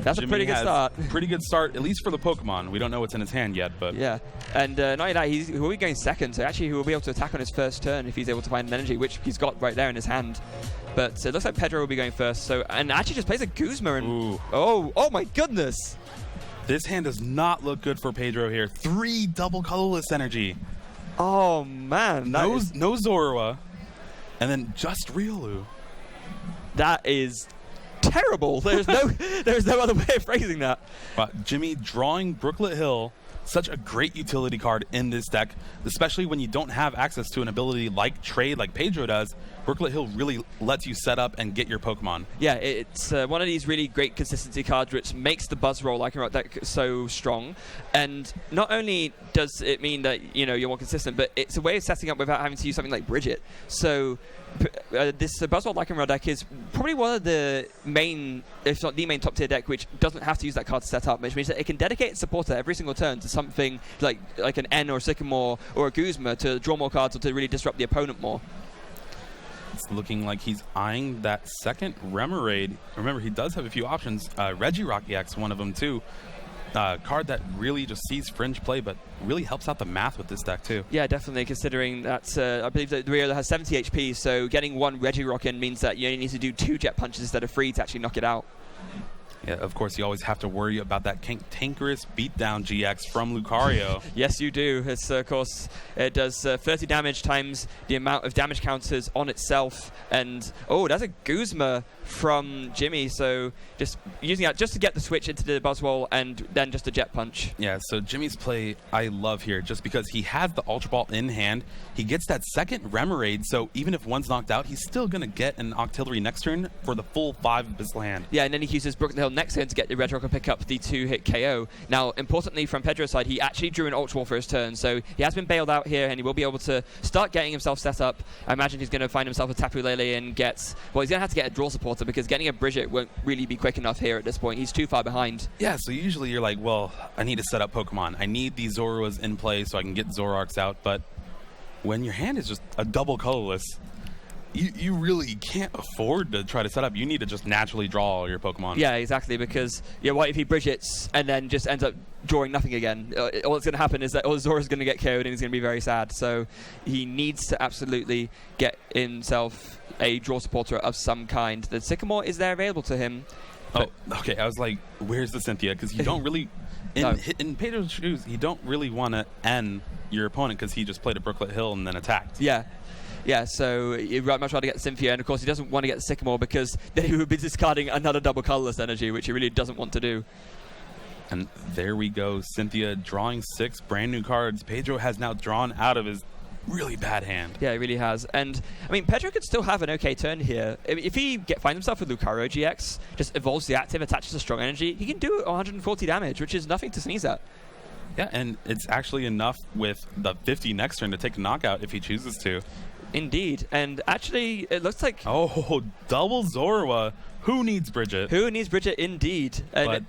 That's Jimmy a pretty good start. Pretty good start, at least for the Pokemon. We don't know what's in his hand yet, but yeah. And not only that, he will be going second, so actually he will be able to attack on his first turn if he's able to find an energy, which he's got right there in his hand. But it looks like Pedro will be going first. So and actually just plays a Guzma. And ooh. Oh my goodness! This hand does not look good for Pedro here. 3 double colorless energy. Oh man, no Zorua, and then just Riolu. That is terrible. There's no other way of phrasing that. Jimmy drawing Brooklet Hill, such a great utility card in this deck, especially when you don't have access to an ability like Trade, like Pedro does. Brooklet Hill really lets you set up and get your Pokemon. Yeah, it's one of these really great consistency cards which makes the Buzzroll Lycanroc deck so strong. And not only does it mean that you're more consistent, but it's a way of setting up without having to use something like Bridget. So this Buzzroll Lycanroc deck is probably one of the main, if not the main top tier deck, which doesn't have to use that card to set up, which means that it can dedicate its supporter every single turn to something like an N or a Sycamore or a Guzma to draw more cards or to really disrupt the opponent more. It's looking like he's eyeing that second Remoraid. Remember, he does have a few options. Regirock EX, one of them too. Card that really just sees fringe play, but really helps out the math with this deck too. Yeah, definitely, considering that I believe that Riolu has 70 HP, so getting one Regirock in means that you only need to do 2 Jet Punches instead of 3 to actually knock it out. Yeah, of course, you always have to worry about that cantankerous beatdown GX from Lucario. Yes, you do. It's, of course, it does 30 damage times the amount of damage counters on itself. And, oh, that's a Guzma from Jimmy. So just using that just to get the switch into the Buzzwole and then just a Jet Punch. Yeah, so Jimmy's play I love here just because he has the Ultra Ball in hand. He gets that second Remoraid, so even if one's knocked out, he's still going to get an Octillery next turn for the full 5 Abyssal hand. Yeah, and then he uses Brooklet Hill next turn to get the Red Rock and pick up the 2-hit KO. Now, importantly, from Pedro's side, he actually drew an Ultra Ball for his turn, so he has been bailed out here, and he will be able to start getting himself set up. I imagine he's going to find himself a Tapu Lele and he's going to have to get a draw supporter because getting a Bridget won't really be quick enough here at this point. He's too far behind. Yeah, so usually you're like, well, I need to set up Pokemon. I need these Zoruas in play so I can get Zoroarks out, but when your hand is just a double colorless, you really can't afford to try to set up. You need to just naturally draw all your Pokemon. Yeah, exactly, because what if he Bridgets and then just ends up drawing nothing again? All that's going to happen is that Zora's going to get KO'd and he's going to be very sad. So he needs to absolutely get himself a draw supporter of some kind. The Sycamore is there available to him. Oh, okay. I was like, where's the Cynthia? Because you don't really... In Pedro's shoes, you don't really want to end your opponent because he just played a Brooklet Hill and then attacked. Yeah, so you'd much rather get Cynthia, and of course he doesn't want to get the Sycamore because then he would be discarding another double colorless energy, which he really doesn't want to do. And there we go, Cynthia drawing 6 brand new cards. Pedro has now drawn out of his really bad hand. Yeah, he really has. And, I mean, Pedro could still have an okay turn here. If he finds himself with Lucario GX, just evolves the active, attaches a strong energy, he can do 140 damage, which is nothing to sneeze at. Yeah, and it's actually enough with the 50 next turn to take a knockout if he chooses to. Indeed. And actually, it looks like... Oh, double Zorua. Who needs Bridget? Who needs Bridget, indeed. But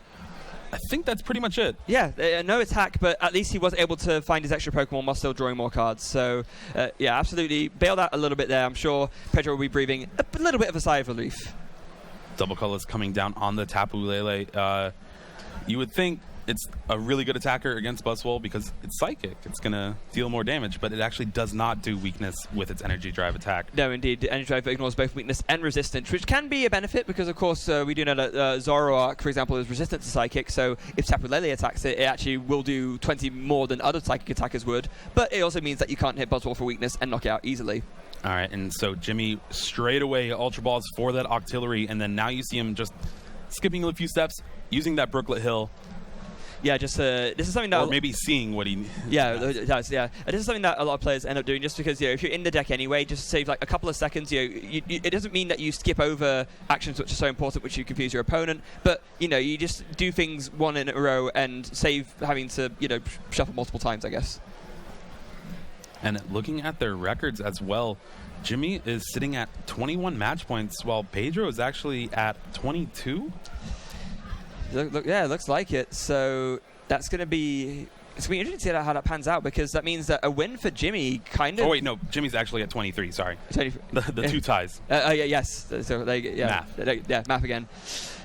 I think that's pretty much it. Yeah, no attack, but at least he was able to find his extra Pokemon while still drawing more cards. So, yeah, absolutely. Bailed out a little bit there. I'm sure Pedro will be breathing a little bit of a sigh of relief. Double colors coming down on the Tapu Lele. You would think it's a really good attacker against Buzzwole because it's psychic. It's going to deal more damage, but it actually does not do weakness with its Energy Drive attack. No, indeed. The Energy Drive ignores both weakness and resistance, which can be a benefit because, of course, we do know that Zoroark, for example, is resistant to psychic, so if Tapu Lele attacks it, it actually will do 20 more than other psychic attackers would, but it also means that you can't hit Buzzwole for weakness and knock it out easily. All right, and so Jimmy straight away Ultra Balls for that Octillery, and then now you see him just skipping a few steps, using that Brooklet Hill. Yeah, just this is something that... Or maybe seeing what he... Yeah, it does, yeah. This is something that a lot of players end up doing just because, if you're in the deck anyway, just save like a couple of seconds, it doesn't mean that you skip over actions which are so important which you confuse your opponent, but, you just do things one in a row and save having to, shuffle multiple times, I guess. And looking at their records as well, Jimmy is sitting at 21 match points while Pedro is actually at 22. Yeah, it looks like it. So that's going to be It's going to be interesting to see how that pans out, because that means that a win for Jimmy kind of... Oh, wait, no. Jimmy's actually at 23, sorry. 23. The two ties. Yes. So Math. Math again.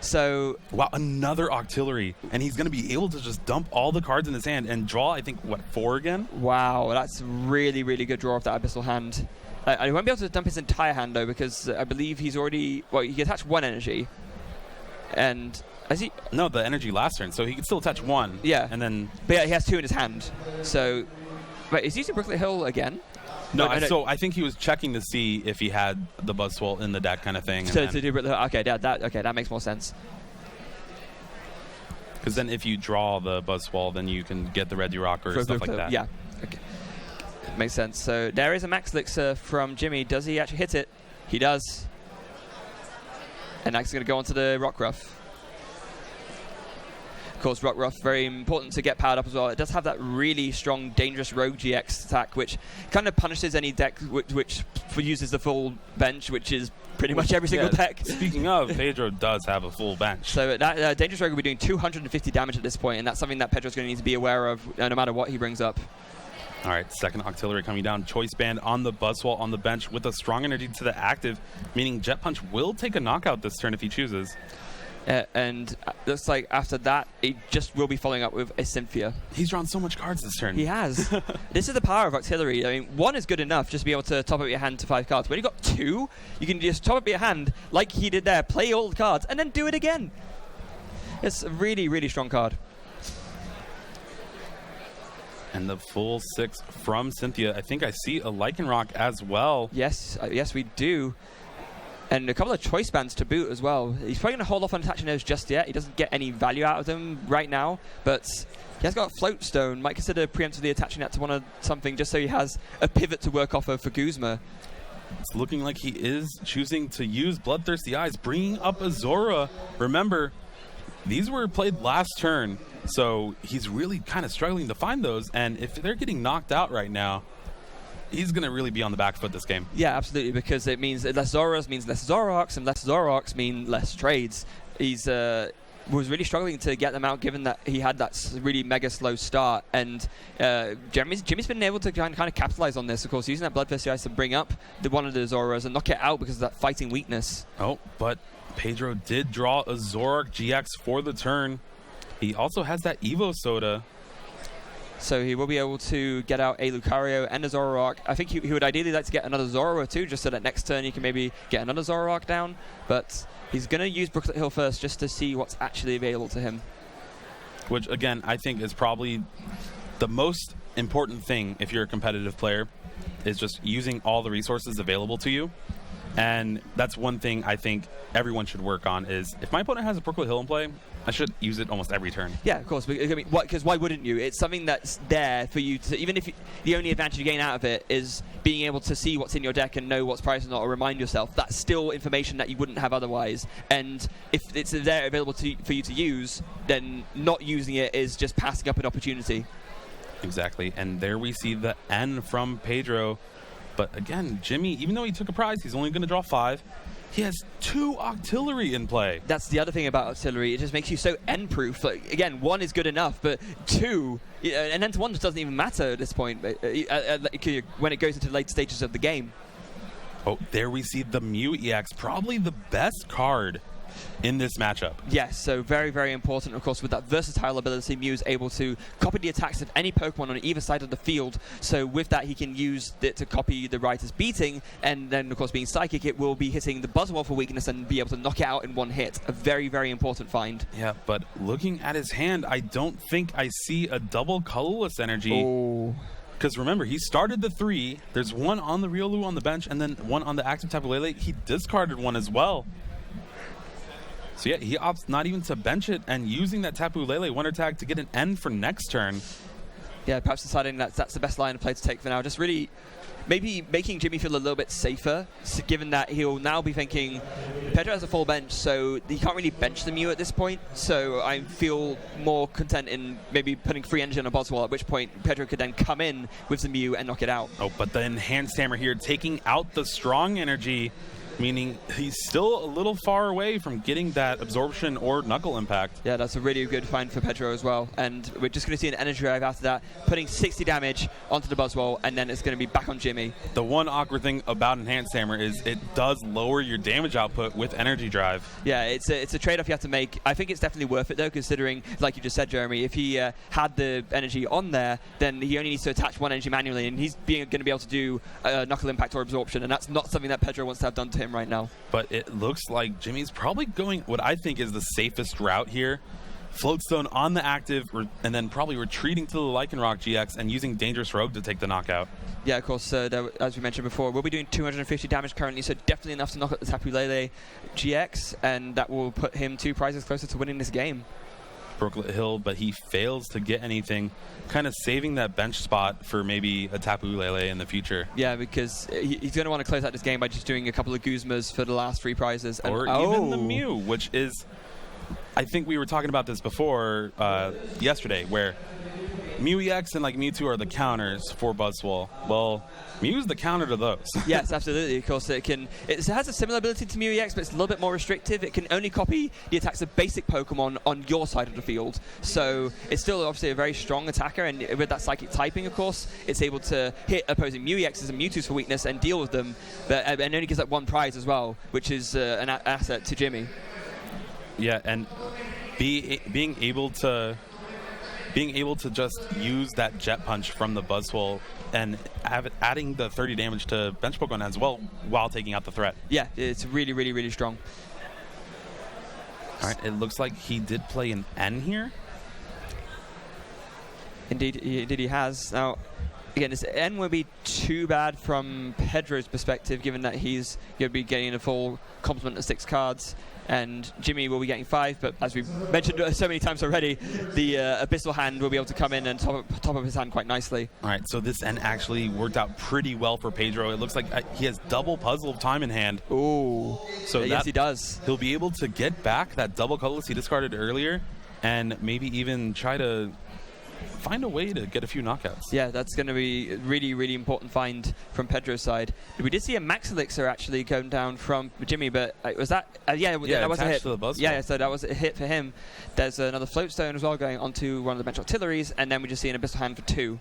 So... Wow, another Octillery. And he's going to be able to just dump all the cards in his hand and draw, I think, 4 again? Wow, that's really, really good draw of that Abyssal hand. I won't be able to dump his entire hand, though, because I believe he's already... Well, he attached 1 energy. And... No, the energy last turn, so he can still attach 1. Yeah. And then... But yeah, he has 2 in his hand. So... Wait, is he using Brooklet Hill again? No, so I think he was checking to see if he had the Buzzwole in the deck kind of thing. So to do Brooklet Hill, okay, that makes more sense. Because then if you draw the Buzzwole, then you can get the Red Rock or stuff like that. Yeah, okay. Makes sense. So there is a Max Elixir from Jimmy. Does he actually hit it? He does. And next is going to go onto the Rockruff. Of course, Rockruff, very important to get powered up as well. It does have that really strong, dangerous Rogue GX attack, which kind of punishes any deck which uses the full bench, which is pretty much every single deck. Speaking of, Pedro does have a full bench. So that Dangerous Rogue will be doing 250 damage at this point, and that's something that Pedro's going to need to be aware of no matter what he brings up. All right, second Octillery coming down. Choice Band on the Buzzwole on the bench with a strong energy to the active, meaning Jet Punch will take a knockout this turn if he chooses. And looks like after that, he just will be following up with a Cynthia. He's drawn so much cards this turn. He has. This is the power of Octillery. I mean, 1 is good enough just to be able to top up your hand to 5 cards. When you got 2, you can just top up your hand like he did there, play all the cards, and then do it again. It's a really, really strong card. And the full 6 from Cynthia. I think I see a Lycanroc as well. Yes, yes, we do. And a couple of choice bands to boot as well. He's probably going to hold off on attaching those just yet. He doesn't get any value out of them right now, but he has got Float Stone. Might consider preemptively attaching that to something just so he has a pivot to work off of for Guzma. It's looking like he is choosing to use Bloodthirsty Eyes, bringing up Azora. Remember, these were played last turn, so he's really kind of struggling to find those, and if they're getting knocked out right now, he's going to really be on the back foot this game. Yeah, absolutely, because it means less Zoras means less Zoroarks, and less Zoroarks mean less trades. He's was really struggling to get them out, given that he had that really mega slow start, and Jimmy's been able to kind of capitalize on this, of course, using that Bloodthirsty Eyes to bring up one of the Zoras and knock it out because of that fighting weakness. Oh, but Pedro did draw a Zoroark GX for the turn. He also has that Evo Soda. So he will be able to get out a Lucario and a Zoroark. I think he would ideally like to get another Zoro too, just so that next turn he can maybe get another Zoroark down. But he's going to use Brooklet Hill first just to see what's actually available to him. Which, again, I think is probably the most important thing if you're a competitive player, is just using all the resources available to you. And that's one thing I think everyone should work on is, if my opponent has a Brooklet Hill in play, I should use it almost every turn. Yeah, of course. Because why wouldn't you? It's something that's there for you to, even if the only advantage you gain out of it is being able to see what's in your deck and know what's priced or not, or remind yourself. That's still information that you wouldn't have otherwise. And if it's there available for you to use, then not using it is just passing up an opportunity. Exactly. And there we see the N from Pedro. But again, Jimmy, even though he took a prize, he's only going to draw 5. He has 2 Octillery in play. That's the other thing about Octillery. It just makes you so end-proof. Like, again, 1 is good enough, but 2, and then 1 just doesn't even matter at this point when it goes into the later stages of the game. Oh, there we see the Mew EX, probably the best card in this matchup. Yes, so very, very important. Of course, with that versatile ability, Mew is able to copy the attacks of any Pokemon on either side of the field. So with that, he can use it to copy the Writer's Beating, and then, of course, being Psychic, it will be hitting the Buzzwole for weakness and be able to knock it out in 1 hit. A very, very important find. Yeah, but looking at his hand, I don't think I see a double colorless energy. Oh. Because remember, he started the 3. There's 1 on the Riolu on the bench, and then 1 on the active Tapu Lele. He discarded 1 as well. So yeah, he opts not even to bench it and using that Tapu Lele Wonder Tag to get an N for next turn. Yeah, perhaps deciding that that's the best line of play to take for now. Just really maybe making Jimmy feel a little bit safer, given that he'll now be thinking Pedro has a full bench, so he can't really bench the Mew at this point. So I feel more content in maybe putting free energy on a Buzzwole, at which point Pedro could then come in with the Mew and knock it out. Oh, but the Enhanced Hammer here taking out the strong energy. meaning he's still a little far away from getting that absorption or knuckle impact. Yeah, that's a really good find for Pedro as well. And we're just going to see an energy drive after that, putting 60 damage onto the Buzzwole, and then it's going to be back on Jimmy. The one awkward thing about Enhanced Hammer is it does lower your damage output with energy drive. Yeah, it's a trade-off you have to make. I think it's definitely worth it, though, considering, like you just said, Jeremy, if he had the energy on there, then he only needs to attach one energy manually, and he's going to be able to do knuckle impact or absorption, and that's not something that Pedro wants to have done to him right now. But it looks like Jimmy's probably going what I think is the safest route here. Floatstone on the active, and then probably retreating to the Lycanroc GX and using Dangerous Rogue to take the knockout. Yeah, of course, as we mentioned before, we'll be doing 250 damage currently, so definitely enough to knock out the Tapu Lele GX, and that will put him 2 prizes closer to winning this game. Brooklet Hill, but he fails to get anything, kind of saving that bench spot for maybe a Tapu Lele in the future. Yeah, because he's going to want to close out this game by just doing a couple of Guzmas for the last 3 prizes. And or even the Mew, which is, I think we were talking about this before yesterday, where Mew EX and like Mewtwo are the counters for Buzzwole. Well, Mew's the counter to those. Yes, absolutely. Of course, it has a similar ability to Mew EX, but it's a little bit more restrictive. It can only copy the attacks of basic Pokemon on your side of the field. So it's still obviously a very strong attacker, and with that psychic typing, of course, it's able to hit opposing Mew EXs and Mewtwo's for weakness and deal with them, and only gives up 1 prize as well, which is an asset to Jimmy. Yeah, and being able to just use that Jet Punch from the Buzzwole and adding the 30 damage to bench Pokemon as well while taking out the threat. Yeah, it's really, really, really strong. All right, it looks like he did play an N here. Indeed, he has. Now, again, this N would be too bad from Pedro's perspective, given that he's going to be getting a full complement of 6 cards. And Jimmy will be getting 5, but as we've mentioned so many times already, the Abyssal Hand will be able to come in and top up his hand quite nicely. All right, so this N actually worked out pretty well for Pedro. It looks like he has double Puzzle of Time in hand. Ooh, so yes, he does. He'll be able to get back that double colorless he discarded earlier, and maybe even try to find a way to get a few knockouts. Yeah, that's going to be a really, really important find from Pedro's side. We did see a Max Elixir actually come down from Jimmy, but was that... that was a hit. To the yeah, so that was a hit for him. There's another Floatstone as well going onto one of the bench artilleries, and then we just see an Abyssal Hand for 2.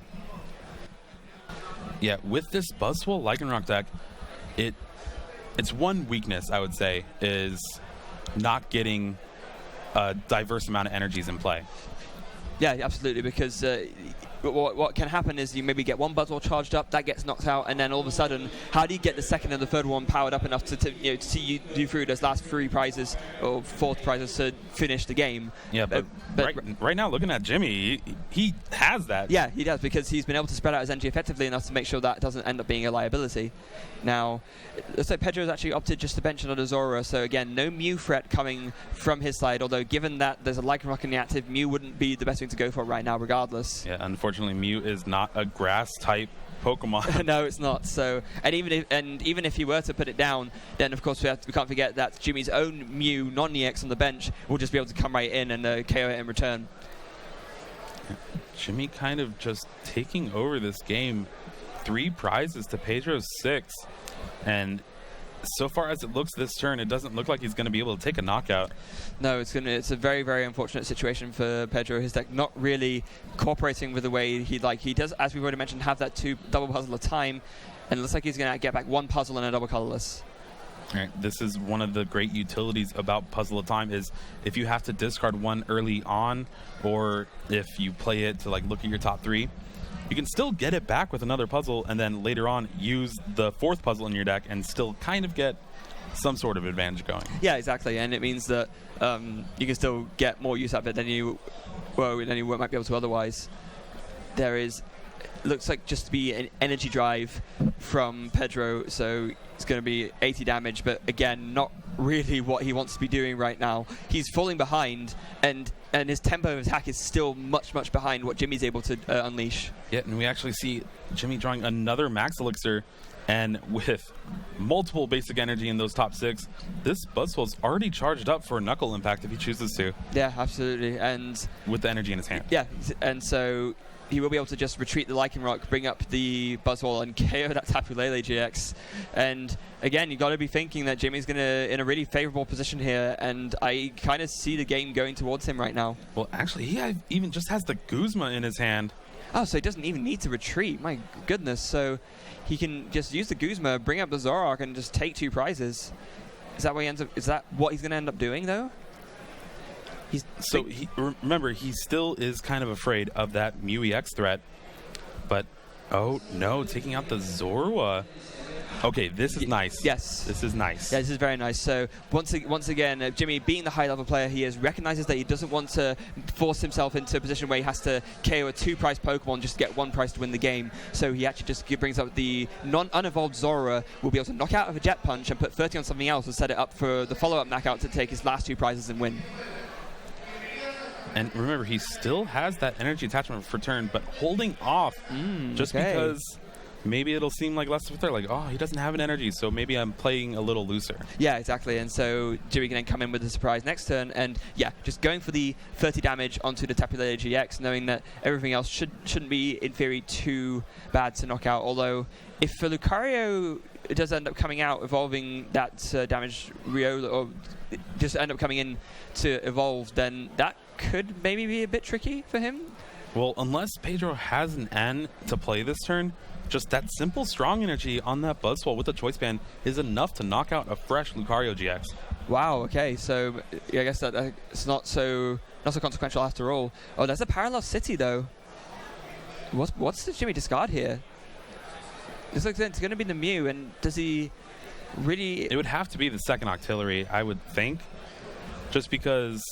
Yeah, with this Buzzwole Lycanroc deck, its one weakness, I would say, is not getting a diverse amount of energies in play. Yeah, absolutely, because what can happen is you maybe get one Buzzwole charged up, that gets knocked out, and then all of a sudden, how do you get the second and the third one powered up enough to see you do through those last 3 prizes or 4th prizes to finish the game? Yeah, but right now, looking at Jimmy, he has that. Yeah, he does, because he's been able to spread out his energy effectively enough to make sure that doesn't end up being a liability. Now, it looks like Pedro's actually opted just to bench another Zora, so again, no Mew threat coming from his side, although given that there's a Lycanroc in the active, Mew wouldn't be the best thing to go for right now regardless. Yeah, unfortunately, Mew is not a grass-type Pokemon. No, it's not. So, and even if he were to put it down, then of course we can't forget that Jimmy's own Mew non-EX on the bench will just be able to come right in and KO it in return. Jimmy kind of just taking over this game. 3 prizes to Pedro's 6, and so far as it looks this turn, it doesn't look like he's going to be able to take a knockout. No, it's a very, very unfortunate situation for Pedro. His deck not really cooperating with the way he does, as we've already mentioned, have that 2 double puzzle of time, and it looks like he's going to get back 1 puzzle and a double colorless. All right, this is one of the great utilities about Puzzle of Time is if you have to discard 1 early on, or if you play it to look at your top 3, you can still get it back with another puzzle, and then later on use the 4th puzzle in your deck and still kind of get some sort of advantage going. Yeah, exactly, and it means that you can still get more use out of it than you might be able to otherwise. Looks like just to be an energy drive from Pedro, so it's going to be 80 damage, but again, not really what he wants to be doing right now. He's falling behind, and his tempo of attack is still much, much behind what Jimmy's able to unleash. Yeah, and we actually see Jimmy drawing another Max Elixir, and with multiple basic energy in those top 6, this Buzzwole's already charged up for a Knuckle Impact if he chooses to. Yeah, absolutely, and with the energy in his hand. Yeah, and so he will be able to just retreat the Lycan Rock, bring up the Buzzwole, and KO that Tapu Lele GX. And again, you got to be thinking that Jimmy's in a really favorable position here, and I kind of see the game going towards him right now. Well, actually, he even just has the Guzma in his hand. Oh, so he doesn't even need to retreat. My goodness. So he can just use the Guzma, bring up the Zoroark, and just take 2 prizes. Is that what he's going to end up doing, though? Remember, he still is kind of afraid of that Mew EX threat. But, oh, no, taking out the Zorua. Okay, this is nice. Yes. This is nice. Yeah, this is very nice. So, once again, Jimmy, being the high-level player he is, recognizes that he doesn't want to force himself into a position where he has to KO a 2-prize Pokemon just to get 1 prize to win the game. So, he actually just brings up the unevolved Zorua, will be able to knock out with a Jet Punch and put 30 on something else and set it up for the follow-up knockout to take his last 2 prizes and win. And remember, he still has that energy attachment for turn, but holding off just because maybe it'll seem like less of a threat. Like, oh, he doesn't have an energy, so maybe I'm playing a little looser. Yeah, exactly. And so Jimmy can then come in with a surprise next turn, and yeah, just going for the 30 damage onto the Tapu Lele GX, knowing that everything else shouldn't be, in theory, too bad to knock out. Although, if for Lucario it does end up coming out, evolving that damage Riola, or just end up coming in to evolve, then that could maybe be a bit tricky for him. Well, unless Pedro has an N to play this turn, just that simple strong energy on that Buzzwole with the Choice Band is enough to knock out a fresh Lucario GX. Wow, okay, so I guess that it's not so consequential after all. Oh, there's a Parallel City, though. What's the Jimmy discard here? This looks like it's going to be the Mew, and does he really... It would have to be the second Octillery, I would think, just because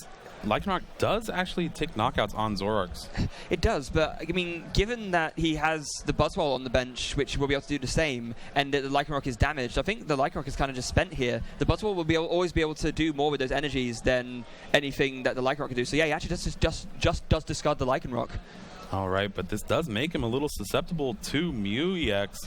Lycanroc does actually take knockouts on Zoroarks. It does, but I mean, given that he has the Buzzwole on the bench, which will be able to do the same, and that the Lycanroc is damaged, I think the Lycanroc is kind of just spent here. The Buzzwole will always be able to do more with those energies than anything that the Lycanroc can do. So yeah, he actually just does discard the Lycanroc. All right, but this does make him a little susceptible to Mew EX.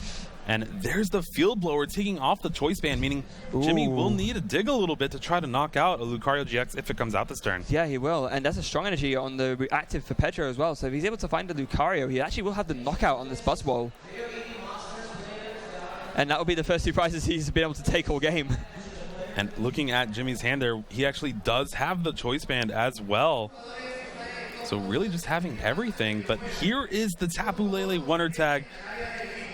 And there's the Field Blower taking off the Choice Band, meaning Jimmy will need to dig a little bit to try to knock out a Lucario GX if it comes out this turn. Yeah, he will. And that's a strong energy on the reactive for Pedro as well. So if he's able to find the Lucario, he actually will have the knockout on this Buzzwole. And that will be the first 2 prizes he's been able to take all game. And looking at Jimmy's hand there, he actually does have the Choice Band as well. So really just having everything. But here is the Tapu Lele Wonder Tag.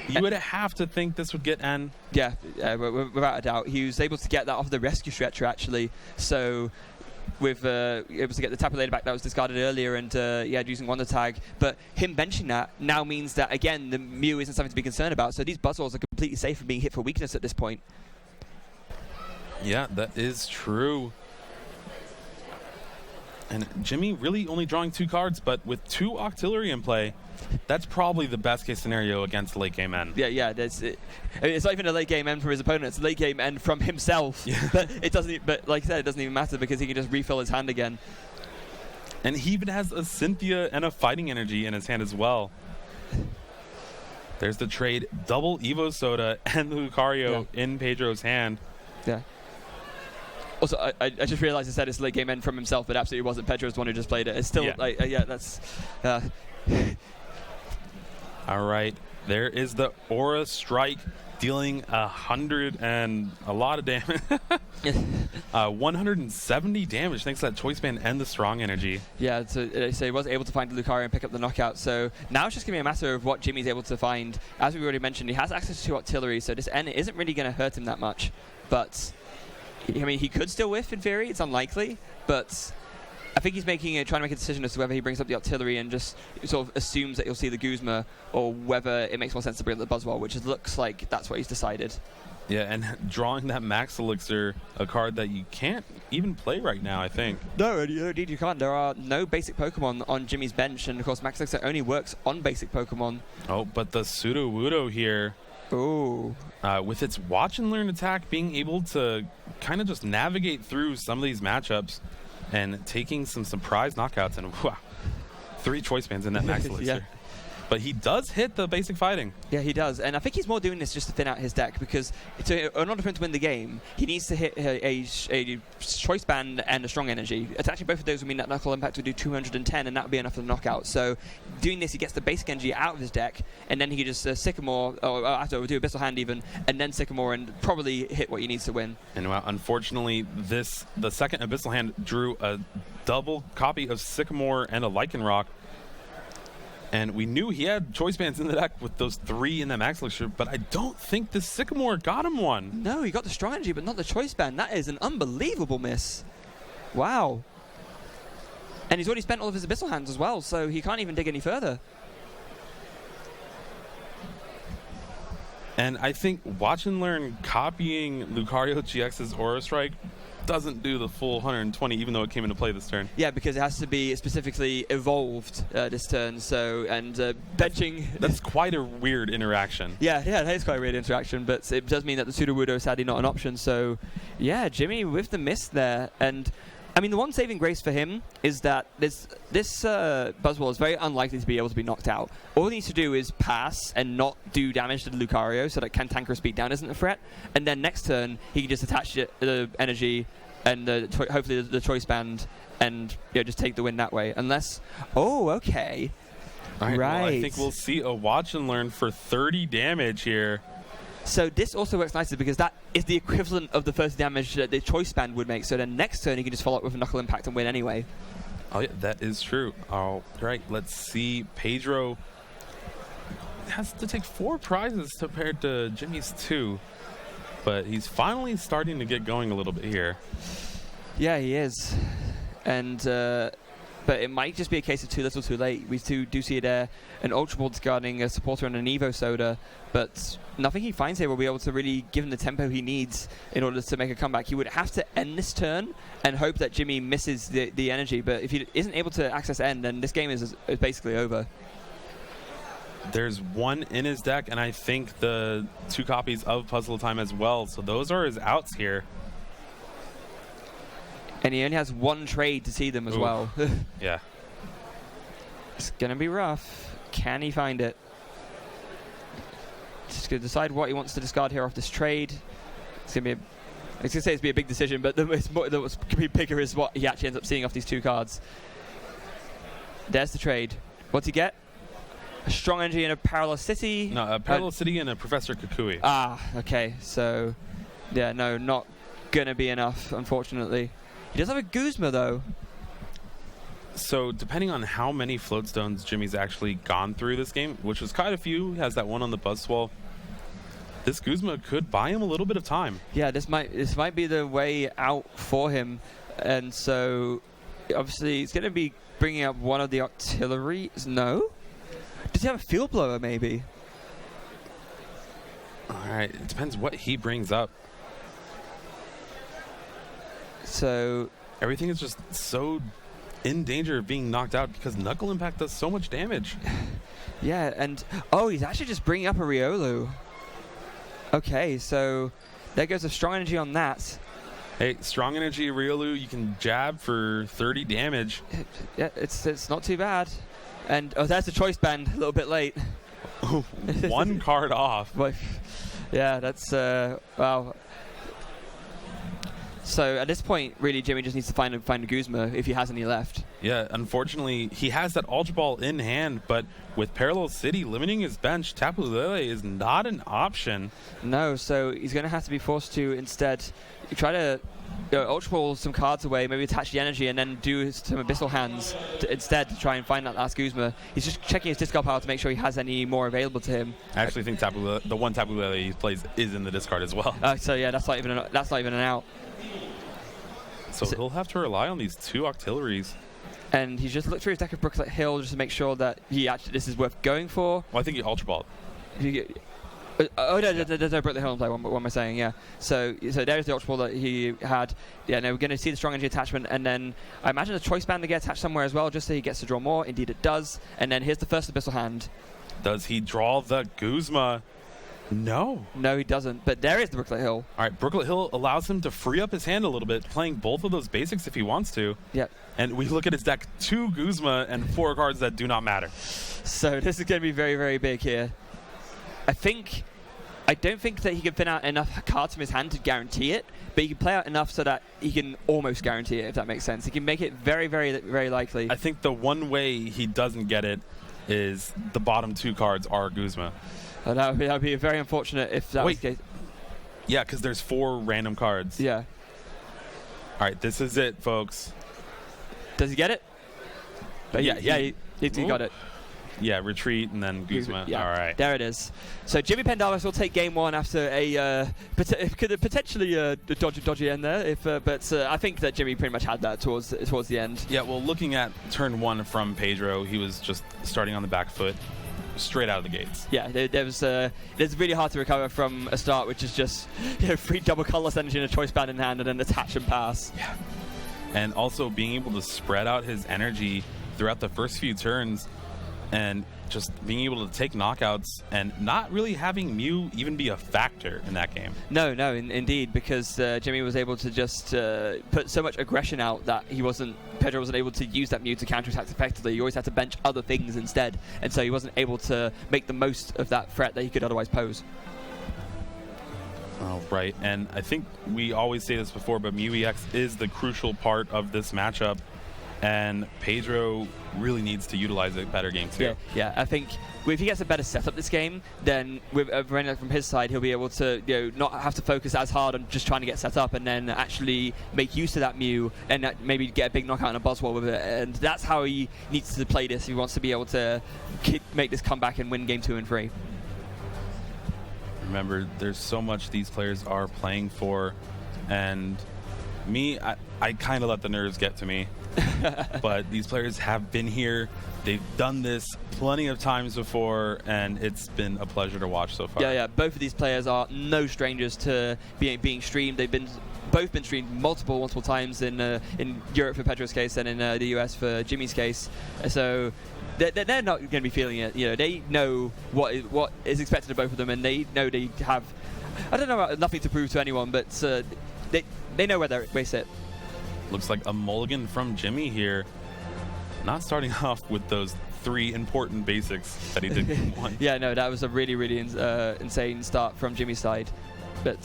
You would have to think this would get N. Yeah, without a doubt. He was able to get that off the rescue stretcher, actually. So with able to get the Tapu Lele back that was discarded earlier, and using Wonder Tag. But him benching that now means that, again, the Mew isn't something to be concerned about. So these Buzzwoles are completely safe from being hit for weakness at this point. Yeah, that is true. And Jimmy really only drawing 2 cards, but with 2 Octillery in play, that's probably the best case scenario against late game end. Yeah. It's not even a late game end from his opponent; it's a late game end from himself. Yeah. But it doesn't. But like I said, it doesn't even matter because he can just refill his hand again. And he even has a Cynthia and a Fighting Energy in his hand as well. There's the trade: double Evo Soda and Lucario in Pedro's hand. Yeah. Also, I just realized I said it's late game end from himself, but absolutely wasn't. Pedro's the one who just played it. It's still, that's... All right. There is the Aura Strike dealing 100 and a lot of damage. 170 damage thanks to that Choice Band and the Strong Energy. Yeah, so he was able to find the Lucario and pick up the knockout. So now it's just going to be a matter of what Jimmy's able to find. As we already mentioned, he has access to Octillery, so this N isn't really going to hurt him that much. But... I mean, he could still whiff in theory. It's unlikely, but I think he's trying to make a decision as to whether he brings up the Octillery and just sort of assumes that he'll see the Guzma, or whether it makes more sense to bring up the Buzzwole, which looks like that's what he's decided. Yeah, and drawing that Max Elixir, a card that you can't even play right now, I think. No, indeed you can't. There are no basic Pokemon on Jimmy's bench, and of course Max Elixir only works on basic Pokemon. Oh, but the Sudowoodo here. Ooh. With its Watch and Learn attack, being able to kind of just navigate through some of these matchups and taking some surprise knockouts, and wow, 3 Choice Bands in that Max Elixir. But he does hit the basic fighting. Yeah, he does. And I think he's more doing this just to thin out his deck, because in order for him to win the game, he needs to hit a choice band and a strong energy. It's actually both of those would mean that Knuckle Impact would do 210, and that would be enough for the knockout. So doing this, he gets the basic energy out of his deck, and then he can just Sycamore, or after do Abyssal Hand even, and then Sycamore, and probably hit what he needs to win. And unfortunately, the second Abyssal Hand drew a double copy of Sycamore and a Lycanroc. And we knew he had choice bands in the deck with those 3 in the Max Elixir, but I don't think the Sycamore got him one. No, he got the strong energy, but not the choice band. That is an unbelievable miss. Wow. And he's already spent all of his Abyssal Hands as well, so he can't even dig any further. And I think Watch and Learn copying Lucario GX's Aura Strike doesn't do the full 120, even though it came into play this turn. Yeah, because it has to be specifically evolved this turn. So, and benching. That's quite a weird interaction. Yeah, that is quite a weird interaction, but it does mean that the Sudowoodo is sadly not an option. So, yeah, Jimmy with the miss there. And I mean, the one saving grace for him is that this Buzzwole is very unlikely to be able to be knocked out. All he needs to do is pass and not do damage to the Lucario, so that Cantankerous Beatdown isn't a threat. And then next turn, he can just attach the energy and hopefully the choice band, and just take the win that way. Unless, okay, right. Well, I think we'll see a Watch and Learn for 30 damage here. So this also works nicely because that is the equivalent of the first damage that the choice band would make. So then next turn he can just follow up with a Knuckle Impact and win anyway. Oh yeah, that is true. All right, let's see. Pedro has to take 4 prizes compared to Jimmy's 2, but he's finally starting to get going a little bit here. Yeah, he is, and but it might just be a case of too little, too late. We do see there an Ultra Ball discarding a Supporter and an Evo Soda, but nothing he finds here will be able to really give him the tempo he needs in order to make a comeback. He would have to end this turn and hope that Jimmy misses the energy, but if he isn't able to access end, then this game is basically over. There's 1 in his deck, and I think the 2 copies of Puzzle Time as well, so those are his outs here. And he only has 1 trade to see them as well. Yeah. It's going to be rough. Can he find it? Just going to decide what he wants to discard here off this trade. It's going to be I was going to say it's be a big decision, but what's going to be bigger is what he actually ends up seeing off these 2 cards. There's the trade. What's he get? A Strong Energy and a Parallel City? No, a Parallel City and a Professor Kukui. Ah, okay. So, yeah, no, not going to be enough, unfortunately. He does have a Guzma, though. So, depending on how many Floatstones Jimmy's actually gone through this game, which was quite a few, he has that one on the Buzzwole, this Guzma could buy him a little bit of time. Yeah, this might be the way out for him. And so, obviously, he's going to be bringing up one of the Octilleries. No? Does he have a Field Blower, maybe? All right, it depends what he brings up. So everything is just so in danger of being knocked out because Knuckle Impact does so much damage. Yeah, and he's actually just bringing up a Riolu. Okay, so there goes a Strong Energy on that. Hey, Strong Energy Riolu, you can jab for 30 damage. Yeah, it's not too bad. And there's the choice band a little bit late. 1 card off. Yeah, that's wow. So at this point, really, Jimmy just needs to find a Guzma if he has any left. Yeah, unfortunately, he has that Ultra Ball in hand, but with Parallel City limiting his bench, Tapu Lele is not an option. No, so he's going to have to be forced to instead try to Ultra Ball some cards away, maybe attach the energy, and then do some Abyssal Hands instead to try and find that last Guzma. He's just checking his discard pile to make sure he has any more available to him. I actually think the one Tapu Lele he plays is in the discard as well. So yeah, that's not even an out. So he'll have to rely on these 2 Octilleries. And he's just looked through his deck of Brooklet Hill just to make sure that this is worth going for. Well, I think he Ultra Balled. There's no Brooklet Hill in play. What am I saying? Yeah. So there's the Ultra Ball that he had. Yeah. Now we're going to see the Strong Energy attachment, and then I imagine a Choice Band to get attached somewhere as well, just so he gets to draw more. Indeed, it does. And then here's the first Abyssal Hand. Does he draw the Guzma? No. No, he doesn't. But there is the Brooklet Hill. All right, Brooklet Hill allows him to free up his hand a little bit, playing both of those basics if he wants to. Yep. And we look at his deck, 2 Guzma and 4 cards that do not matter. So this is going to be very, very big here. I don't think that he can thin out enough cards from his hand to guarantee it, but he can play out enough so that he can almost guarantee it, if that makes sense. He can make it very, very, very likely. I think the one way he doesn't get it is the bottom 2 cards are Guzma. That would be very unfortunate if that was the case. Yeah, because there's 4 random cards. Yeah. All right, this is it, folks. Does he get it? But he got it. Yeah, retreat and then Guzma. Yeah, all right. There it is. So Jimmy Pendarvis will take game 1 after a potentially dodgy end there. But I think that Jimmy pretty much had that towards the end. Yeah, well, looking at turn 1 from Pedro, he was just starting on the back foot, straight out of the gates. Yeah, it's really hard to recover from a start which is just 3 double colorless energy and a choice band in hand and then attach and pass. Yeah. And also being able to spread out his energy throughout the first few turns and just being able to take knockouts and not really having Mew even be a factor in that game. No, indeed, because Jimmy was able to just put so much aggression out that Pedro wasn't able to use that Mew to counterattack effectively. He always had to bench other things instead, and so he wasn't able to make the most of that threat that he could otherwise pose. Oh, right, and I think we always say this before, but Mew EX is the crucial part of this matchup. And Pedro really needs to utilize it better game 2. Yeah. I think if he gets a better setup this game, then with from his side, he'll be able to not have to focus as hard on just trying to get set up, and then actually make use of that Mew and maybe get a big knockout and a buzzwall with it. And that's how he needs to play this. He wants to be able to make this comeback and win game 2 and 3. Remember, there's so much these players are playing for, and I kind of let the nerves get to me. But these players have been here. They've done this plenty of times before, and it's been a pleasure to watch so far. Yeah. Both of these players are no strangers to being streamed. They've both been streamed multiple times in Europe for Pedro's case and in the US for Jimmy's case. So they're not going to be feeling it. They know what is expected of both of them, and they know they have. I don't know about nothing to prove to anyone, but they know where they sit. Looks like a mulligan from Jimmy here. Not starting off with those 3 important basics that he did in 1. Yeah, no, that was a really, really insane start from Jimmy's side. But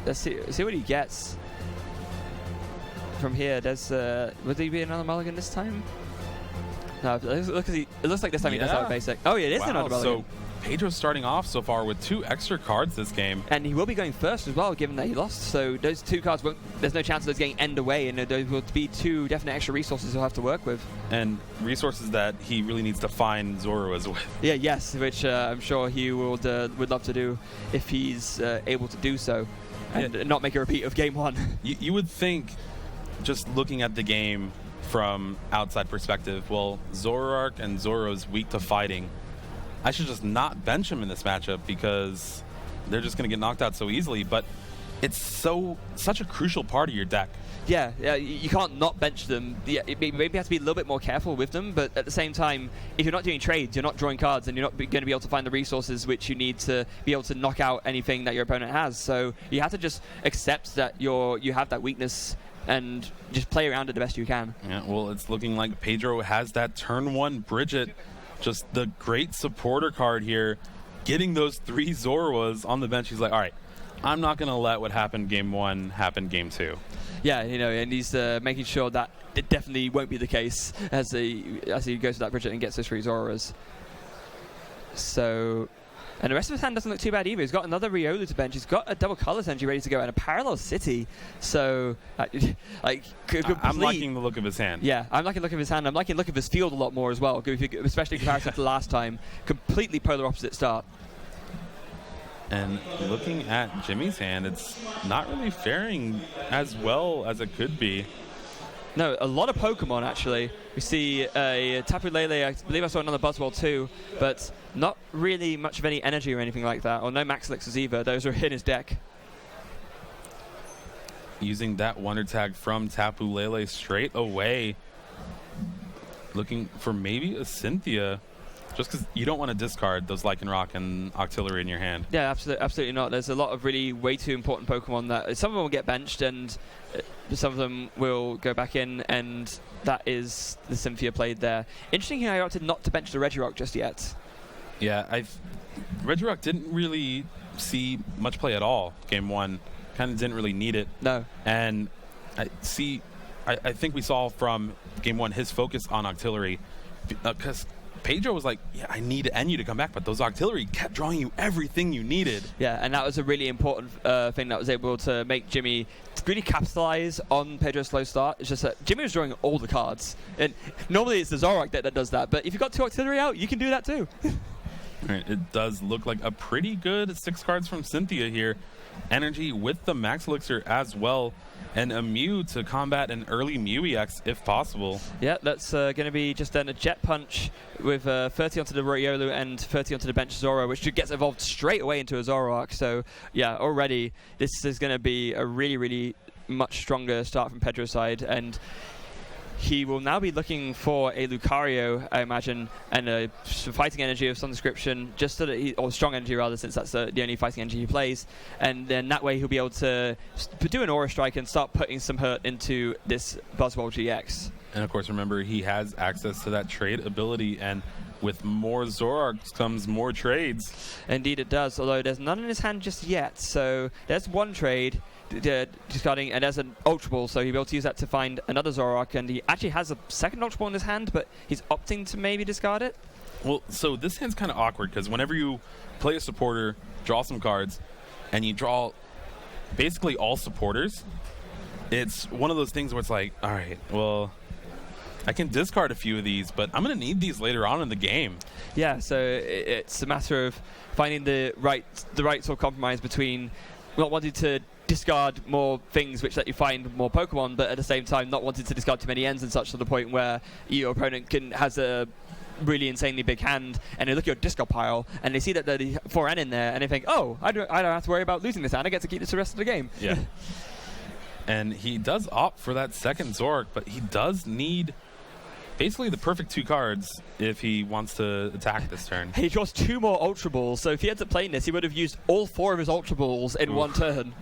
let's see what he gets from here. Would he be another mulligan this time? No, it looks like this time he does have a basic. Oh, yeah, it is another mulligan. So Pedro's starting off so far with 2 extra cards this game. And he will be going first as well, given that he lost. So those 2 cards, there's no chance of those getting end away, and those will be 2 definite extra resources he'll have to work with. And resources that he really needs to find Zoroas with. Yeah, yes, which I'm sure he would love to do if he's able to do so, and not make a repeat of game 1. You would think, just looking at the game from outside perspective, well, Zoroark and Zoro's weak to fighting. I should just not bench him in this matchup because they're just going to get knocked out so easily. But it's such a crucial part of your deck. Yeah, you can't not bench them. Yeah, maybe you have to be a little bit more careful with them, but at the same time, if you're not doing trades, you're not drawing cards, and you're not going to be able to find the resources which you need to be able to knock out anything that your opponent has. So you have to just accept that you have that weakness and just play around it the best you can. Yeah, well, it's looking like Pedro has that turn 1 Bridget. Just the great supporter card here, getting those 3 Zoroas on the bench. He's like, all right, I'm not going to let what happened game 1 happen game 2. Yeah, and he's making sure that it definitely won't be the case as he goes to that Bridget and gets those 3 Zoras. So, and the rest of his hand doesn't look too bad either. He's got another Riolu to bench. He's got a double color energy ready to go and a parallel city. So, I'm liking the look of his hand. Yeah, I'm liking the look of his hand. I'm liking the look of his field a lot more as well, especially in comparison to last time. Completely polar opposite start. And looking at Jimmy's hand, it's not really faring as well as it could be. No, a lot of Pokemon, actually. We see a Tapu Lele, I believe I saw another Buzzwole too, but not really much of any energy or anything like that, or no Max Elixirs either. Those are in his deck. Using that Wonder Tag from Tapu Lele straight away. Looking for maybe a Cynthia. just because you don't want to discard those Lycanroc and Octillery in your hand. Yeah, absolutely not. There's a lot of really way too important Pokemon that some of them will get benched and some of them will go back in, and that is the Cynthia played there. Interesting how I opted not to bench the Regirock just yet. Yeah, Regirock didn't really see much play at all game 1. Kind of didn't really need it. No. And I think we saw from game 1 his focus on Octillery, because Pedro was like, yeah, I need NU to come back, but those Octillery kept drawing you everything you needed. Yeah, and that was a really important thing that was able to make Jimmy really capitalize on Pedro's slow start. It's just that Jimmy was drawing all the cards. And normally it's the Zoroark that does that, but if you've got 2 Octillery out, you can do that too. All right, it does look like a pretty good 6 cards from Cynthia here. Energy with the Max Elixir as well, and a Mew to combat an early Mew EX if possible. Yeah, that's going to be just then a Jet Punch with 30 onto the Riolu and 30 onto the bench Zoro, which gets evolved straight away into a Zoroark. So yeah, already this is going to be a really, really much stronger start from Pedro's side, and he will now be looking for a Lucario, I imagine, and a fighting energy of some description, just so that or strong energy rather, since that's the only fighting energy he plays. And then that way he'll be able to do an Aura Strike and start putting some hurt into this Buzzwole GX. And of course, remember, he has access to that trade ability, and with more Zoroarks comes more trades. Indeed it does, although there's none in his hand just yet. So there's one trade discarding, and there's an Ultra Ball, so he'll be able to use that to find another Zoroark, and he actually has a second Ultra Ball in his hand, but he's opting to maybe discard it. Well, so this hand's kind of awkward, because whenever you play a supporter, draw some cards, and you draw basically all supporters, it's one of those things where it's like, all right, well, I can discard a few of these, but I'm going to need these later on in the game. Yeah, so it's a matter of finding the right sort of compromise between not wanting to discard more things which let you find more Pokemon, but at the same time not wanting to discard too many ends and such, to the point where your opponent has a really insanely big hand, and they look at your discard pile and they see that there's 4N in there, and they think, oh, I don't have to worry about losing this hand, I get to keep this the rest of the game. Yeah. And he does opt for that second Zoroark, but he does need basically the perfect 2 cards if he wants to attack this turn. He draws 2 more Ultra Balls, so if he ends up playing this, he would have used all 4 of his Ultra Balls in one turn.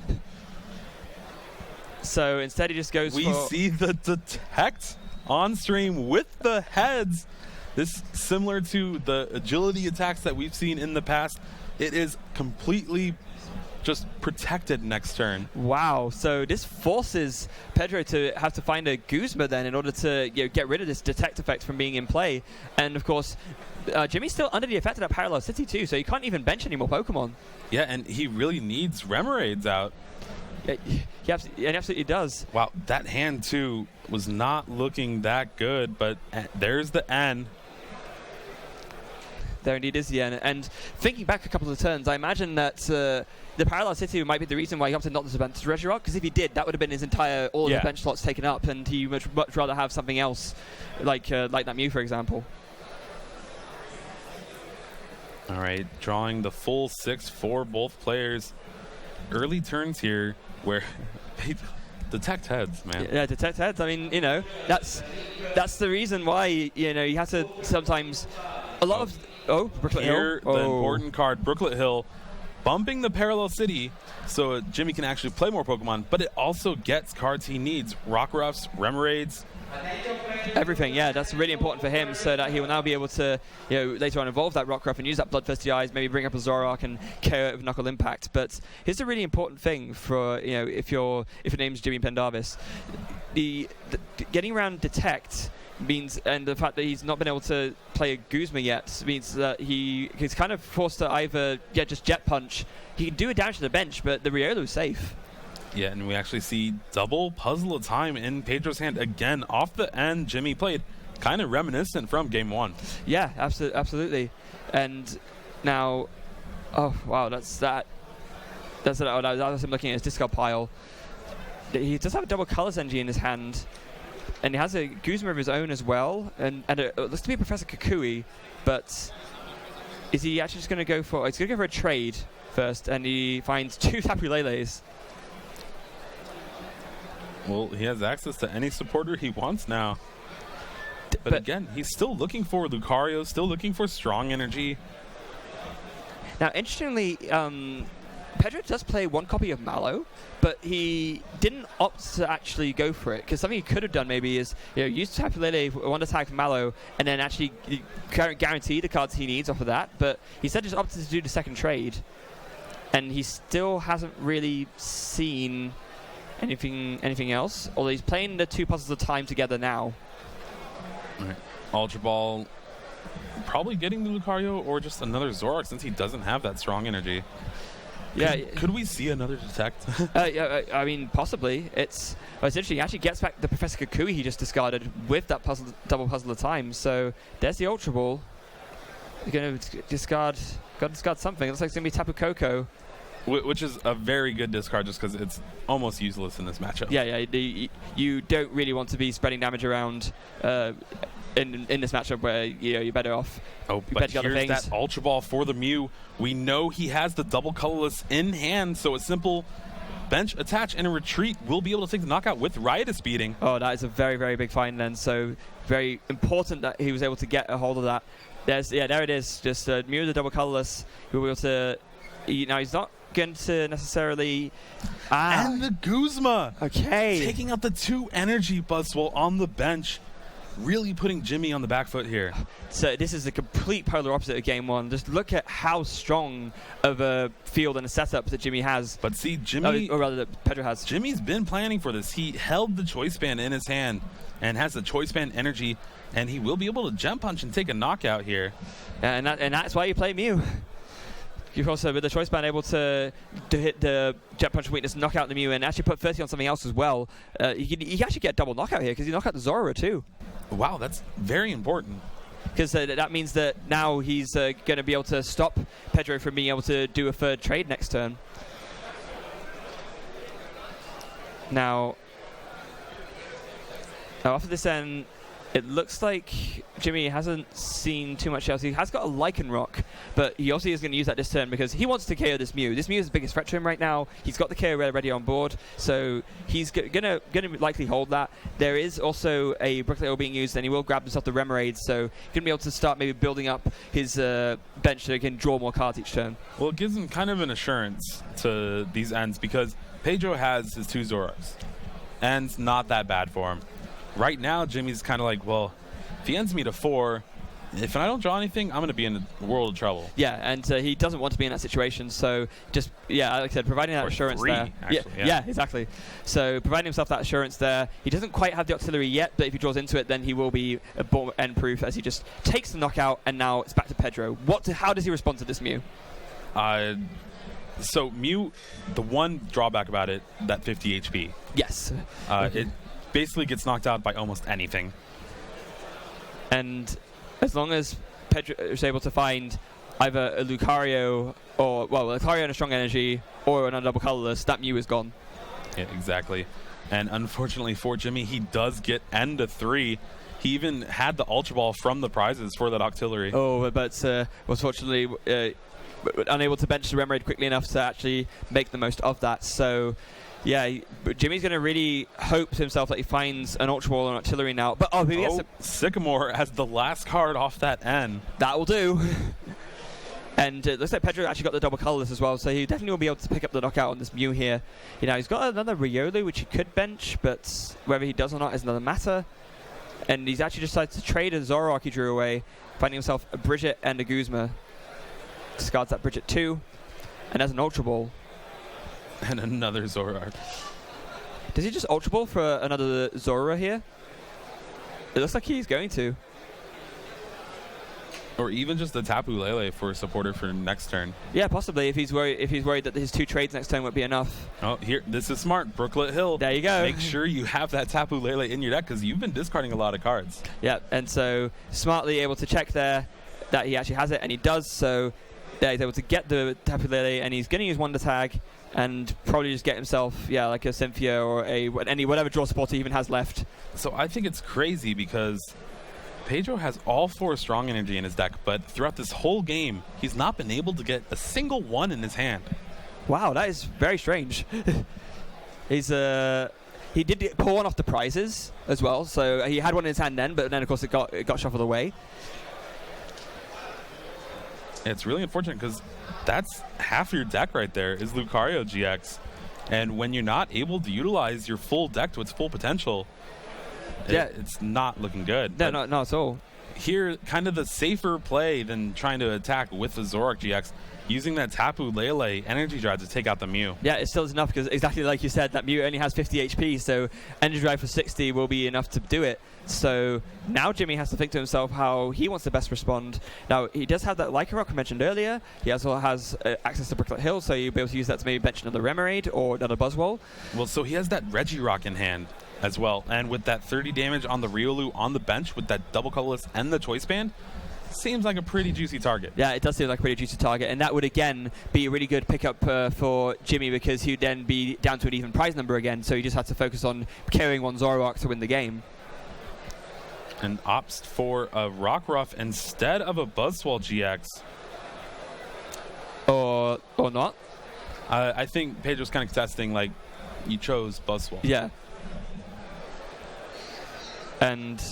So instead he just goes We see the Detect on stream with the heads. This similar to the agility attacks that we've seen in the past. It is completely just protected next turn. Wow, so this forces Pedro to have to find a Guzma then in order to get rid of this Detect effect from being in play. And of course, Jimmy's still under the effect of that Parallel City too, so he can't even bench any more Pokemon. Yeah, and he really needs Remoraid's out. Yeah, he absolutely does. Wow, that hand too was not looking that good, but there's the N. There indeed is the N. And thinking back a couple of turns, I imagine that the Parallel City might be the reason why he opted not to bench Regirock, because if he did, that would have been his entire all of the bench slots taken up, and he would much rather have something else, like that Mew, for example. All right, drawing the full 6 for both players. Early turns here where they detect heads, man. Yeah, detect heads. I mean, that's the reason why, you have to sometimes a lot of Brooklet Here, Hill. the important card, Brooklet Hill, bumping the Parallel City so Jimmy can actually play more Pokemon, but it also gets cards he needs. Rockruffs, Remoraids. Everything, yeah, that's really important for him, so that he will now be able to, later on evolve that Rockruff and use that Bloodthirsty Eyes, maybe bring up a Zoroark and KO it with Knuckle Impact. But here's a really important thing for, if your name's Jimmy Pendarvis. The getting around Detect means, and the fact that he's not been able to play a Guzma yet, means that he's kind of forced to either just Jet Punch. He can do a damage to the bench, but the Riolu's safe. Yeah, and we actually see double Puzzle of Time in Pedro's hand again off the end. Jimmy played, kind of reminiscent from game 1. Yeah, absolutely. And now, oh wow, that's that was him looking at his discard pile. He does have a double Colors Energy in his hand, and he has a Guzma of his own as well, and it looks to be Professor Kukui, but is he actually just going to go for? He's going to go for a trade first, and he finds 2 Tapu Leles. Well, he has access to any supporter he wants now. But again, he's still looking for Lucario, still looking for strong energy. Now, interestingly, Pedro does play one copy of Mallow, but he didn't opt to actually go for it, because something he could have done maybe is use Tapu Lele, one attack Mallow, and then actually guarantee the cards he needs off of that. But he said just opted to do the second trade, and he still hasn't really seen anything else. Although he's playing the 2 puzzles at a time together now. All right. Ultra Ball probably getting the Lucario or just another Zoroark, since he doesn't have that strong energy. Yeah, could we see another Detect? Yeah, I mean, possibly. It's interesting. He actually gets back the Professor Kukui he just discarded with that double puzzle at a time. So there's the Ultra Ball. You're going to discard something. It looks like it's going to be Tapu Koko. Which is a very good discard, just because it's almost useless in this matchup. Yeah. You don't really want to be spreading damage around in this matchup where you're better off. Oh, but here's that Ultra Ball for the Mew. We know he has the double colorless in hand, so a simple bench, attach, and a retreat will be able to take the knockout with Riotous Beating. Oh, that is a very, very big find then. So very important that he was able to get a hold of that. There it is. Just Mew the double colorless. He'll be able to. Now he's not going to necessarily. And the Guzma. Okay. Taking out the 2 energy Buzzwole on the bench. Really putting Jimmy on the back foot here. So this is the complete polar opposite of Game 1. Just look at how strong of a field and a setup that Jimmy has. But see, Jimmy... or rather, that Pedro has. Jimmy's been planning for this. He held the Choice Band in his hand and has the Choice Band energy, and he will be able to Gem Punch and take a knockout here. And that's why you play Mew. You've also, with the Choice Band, able to hit the Jet Punch weakness, knock out the Mew, and actually put 30 on something else as well. You can actually get a double knockout here, because you knock out the Zora too. Wow, that's very important. Because that means that now he's going to be able to stop Pedro from being able to do a third trade next turn. Now, after this end, it looks like Jimmy hasn't seen too much else. He has got a Lycan Rock, but he also is going to use that this turn because he wants to KO this Mew. This Mew is the biggest threat to him right now. He's got the KO ready on board, so he's going to likely hold that. There is also a Brooklet Oil being used, and he will grab himself the Remoraid, so he's going to be able to start maybe building up his bench so he can draw more cards each turn. Well, it gives him kind of an assurance to these ends because Pedro has his 2 Zoroarks, and not that bad for him. Right now, Jimmy's kind of like, well, if he ends me to 4, if I don't draw anything, I'm going to be in a world of trouble. Yeah, and he doesn't want to be in that situation. So just, like I said, providing that assurance 3, there. Actually, yeah, exactly. So providing himself that assurance there. He doesn't quite have the auxiliary yet, but if he draws into it, then he will be end proof as he just takes the knockout, and now it's back to Pedro. How does he respond to this Mew? So Mew, the one drawback about it, that 50 HP. Yes. It basically gets knocked out by almost anything. And as long as Pedro is able to find either a Lucario or, Lucario and a strong energy or another double colorless, that Mew is gone. Yeah, exactly. And unfortunately for Jimmy, he does get end to 3. He even had the Ultra Ball from the prizes for that auxiliary. Oh, but was fortunately unable to bench the Remoraid quickly enough to actually make the most of that. So, yeah, Jimmy's going to really hope to himself that he finds an Ultra Ball or an artillery now. But Sycamore has the last card off that end. That will do. And it looks like Pedro actually got the double colorless as well, so he definitely will be able to pick up the knockout on this Mew here. He's got another Riolu, which he could bench, but whether he does or not is another matter. And he's actually decided to trade a Zoroark he drew away, finding himself a Bridget and a Guzma. Discards that Bridget 2, and has an Ultra Ball. And another Zoroark. Does he just Ultra Ball for another Zora here? It looks like he's going to. Or even just the Tapu Lele for a supporter for next turn. Yeah, possibly, if he's worried that his 2 trades next turn won't be enough. Oh, here, this is smart. Brooklet Hill. There you go. Make sure you have that Tapu Lele in your deck because you've been discarding a lot of cards. Yeah, and so smartly able to check there that he actually has it, and he does, so he's able to get the Tapu Lele, and he's going to use Wonder Tag and probably just get himself, like a Cynthia or whatever draw supporter he even has left. So I think it's crazy because Pedro has all 4 strong energy in his deck, but throughout this whole game, he's not been able to get a single one in his hand. Wow, that is very strange. He's He did pull one off the prizes as well, so he had one in his hand then, but then of course it got shuffled away. It's really unfortunate because that's half your deck right there is Lucario GX. And when you're not able to utilize your full deck to its full potential, it's not looking good. No, not at all. Here, kind of the safer play than trying to attack with the Zoroark GX, using that Tapu Lele Energy Drive to take out the Mew. Yeah, it still is enough because exactly like you said, that Mew only has 50 HP, so Energy Drive for 60 will be enough to do it. So now Jimmy has to think to himself how he wants to best respond. Now, he does have that Lycanroc mentioned earlier. He also has access to Brooklet Hill, so you'll be able to use that to maybe bench another Remoraid or another Buzzwole. Well, so he has that Regirock in hand as well. And with that 30 damage on the Riolu on the bench with that double colorless and the Choice Band, seems like a pretty juicy target. Yeah, it does seem like a pretty juicy target, and that would again be a really good pickup for Jimmy because he'd then be down to an even prize number again, so he just had to focus on carrying one Zoroark to win the game. And opts for a Rockruff instead of a Buzzwole GX. Or not. I think Pedro's kind of contesting, like, you chose Buzzwole. Yeah. And...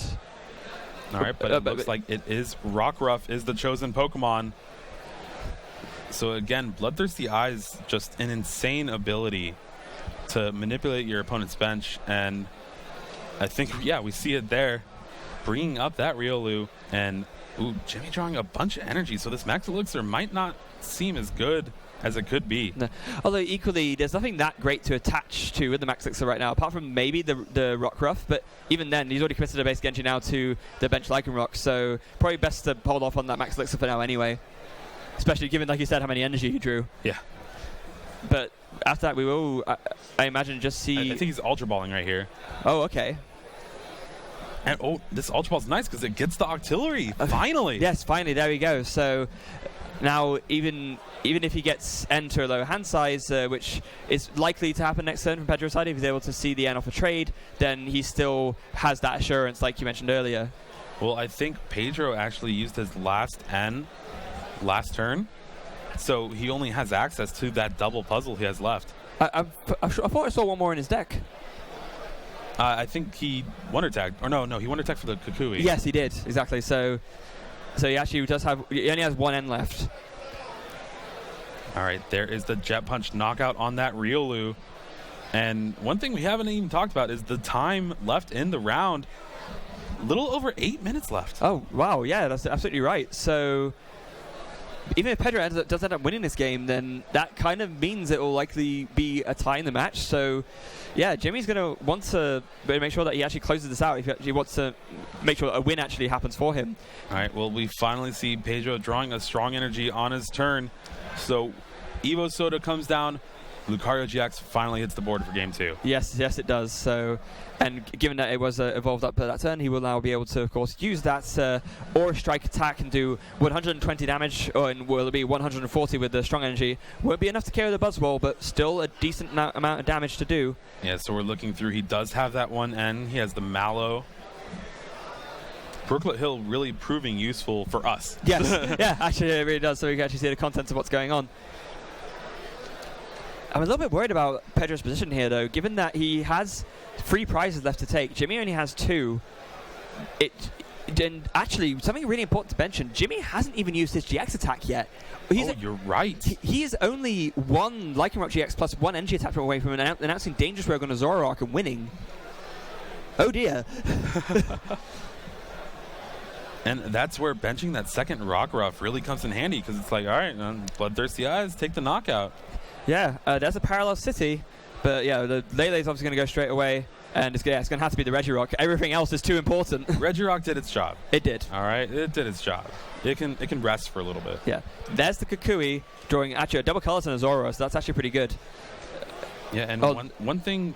All right, but it looks like it is Rockruff is the chosen Pokemon. So again, Bloodthirsty Eyes, just an insane ability to manipulate your opponent's bench. And I think, yeah, we see it there. Bringing up that Riolu, and Jimmy drawing a bunch of energy, so this Max Elixir might not seem as good as it could be. No. Although equally, there's nothing that great to attach to with the Max Elixir right now, apart from maybe the Rockruff, but even then, he's already committed a base Genji now to the bench Lycanroc, so probably best to hold off on that Max Elixir for now anyway. Especially given, like you said, how many energy he drew. Yeah. But after that, we will, I imagine, just see... I think he's Ultra Balling right here. Oh, okay. And this Ultra Ball's nice because it gets the Octillery, finally. Yes, finally, there we go. So now even if he gets N to a low hand size, which is likely to happen next turn from Pedro's side, if he's able to see the N off a trade, then he still has that assurance like you mentioned earlier. Well, I think Pedro actually used his last N last turn, so he only has access to that double puzzle he has left. I thought I saw one more in his deck. I think he Wonder Tagged. Or no, he Wonder Tagged for the Kukui. Yes, he did. Exactly. So he actually does have... He only has one N left. All right, there is the Jet Punch knockout on that Riolu. And one thing we haven't even talked about is the time left in the round. Little over 8 minutes left. Oh, wow. Yeah, that's absolutely right. So even if Pedro does end up winning this game, then that kind of means it will likely be a tie in the match. So, yeah, Jimmy's going to want to make sure that he actually closes this out if he actually wants to make sure that a win actually happens for him. All right, well, we finally see Pedro drawing a strong energy on his turn. So Evo Soda comes down. Lucario GX finally hits the board for game 2. Yes, it does. So, and given that it was evolved up at that turn, he will now be able to, of course, use that Aura Strike attack and do 120 damage, and will be 140 with the strong energy. Won't be enough to carry the Buzzwole, but still a decent amount of damage to do. Yeah, so we're looking through. He does have that one N. He has the Mallow. Brooklet Hill really proving useful for us. Yes, yeah, actually it really does. So we can actually see the contents of what's going on. I'm a little bit worried about Pedro's position here, though, given that he has 3 prizes left to take. Jimmy only has 2. And actually, something really important to mention, Jimmy hasn't even used his GX attack yet. You're right. He is only 1 Lycanroc GX plus 1 energy attachment away from announcing Dangerous Rogue on a Zoroark and winning. Oh, dear. And that's where benching that second Rockruff really comes in handy, because it's like, all right, Bloodthirsty Eyes, take the knockout. Yeah, there's a Parallel City, but yeah, the Lele's obviously going to go straight away, and it's going to have to be the Regirock. Everything else is too important. Regirock did its job. It did. All right, it did its job. It can rest for a little bit. Yeah, there's the Kukui drawing actually a double colors and a Zoro, so that's actually pretty good. Yeah, and one thing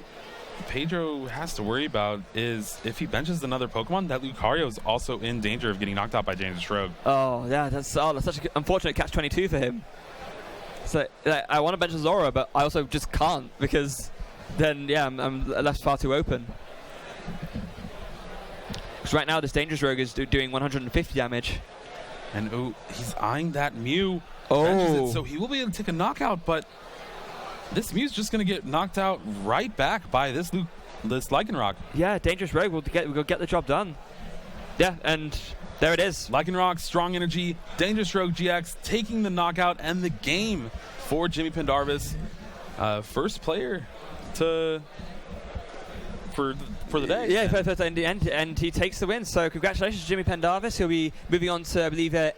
Pedro has to worry about is if he benches another Pokemon, that Lucario is also in danger of getting knocked out by Dangerous Rogue. Oh, yeah, that's such an unfortunate catch-22 for him. So I want to bench a Zoro, but I also just can't, because then, yeah, I'm left far too open. Because right now, this Dangerous Rogue is doing 150 damage. And, he's eyeing that Mew. Oh. So he will be able to take a knockout, but this Mew's just going to get knocked out right back by this this Lycanroc. Yeah, Dangerous Rogue will get the job done. Yeah, and there it is. Lycanroc, Strong Energy, Dangerous Rogue GX taking the knockout and the game for Jimmy Pendarvis. First player for the day. Yeah, first in the end, and he takes the win. So congratulations, Jimmy Pendarvis. He'll be moving on to, I believe, 8